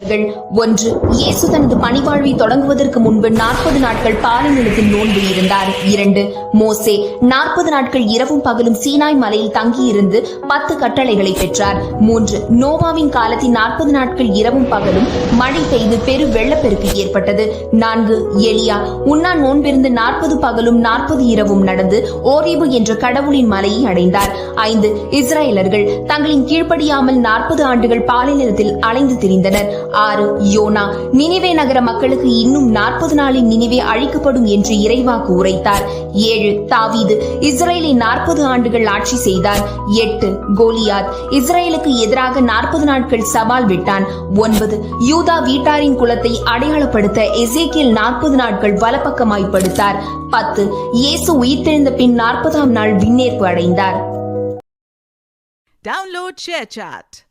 1. இயேசு தனது பணிவாழ்வை தொடங்குவதற்கு முன்பு 40 நாட்கள் பாலை நிலத்தில் நோன்பு இருந்தார். 2. மோசே 40 நாட்கள் இரவும் பகலும் சீனாய் மலையில் தங்கியிருந்து 10 கட்டளைகளை பெற்றார். 3. நோவாவின் காலத்தில் 40 நாட்கள் இரவும் பகலும் மழை பெய்து பெரு வெள்ளப்பெருக்கு ஏற்பட்டது. 4. எலியா உண்ணா நோன்பிருந்து 40 பகலும் 40 இரவும் நடந்து ஓரேபு என்ற கடவுளின் மலையை அடைந்தார். 5. இஸ்ரேலர்கள் தங்களின் கீழ்ப்படியாமல் 40 ஆண்டுகள் பாலை நிலத்தில் அலைந்து திரிந்தனர். 6. யோனா நினிவே நகர மக்களுக்கு இன்னும் 40 நாளில் நினிவே அழிக்கப்படும் என்று இறைவாக்கு உரைத்தார். 7. தாவீது இஸ்ரேலை 40 ஆண்டுகள் ஆட்சி செய்தார். 8. கோலியாத் இஸ்ரேலுக்கு எதிராக 40 நாட்கள் சவால் விட்டான். 9. யூதா வீட்டாரின் குலத்தை அடையாளப்படுத்த எசேக்கியேல் 40 நாட்கள் வலப்பக்கமாய் படுத்தார். 10. இயேசு உயிர்த்தெழுந்த பின் 40ஆம் நாள் விண்ணேற்பு அடைந்தார். Download ShareChat.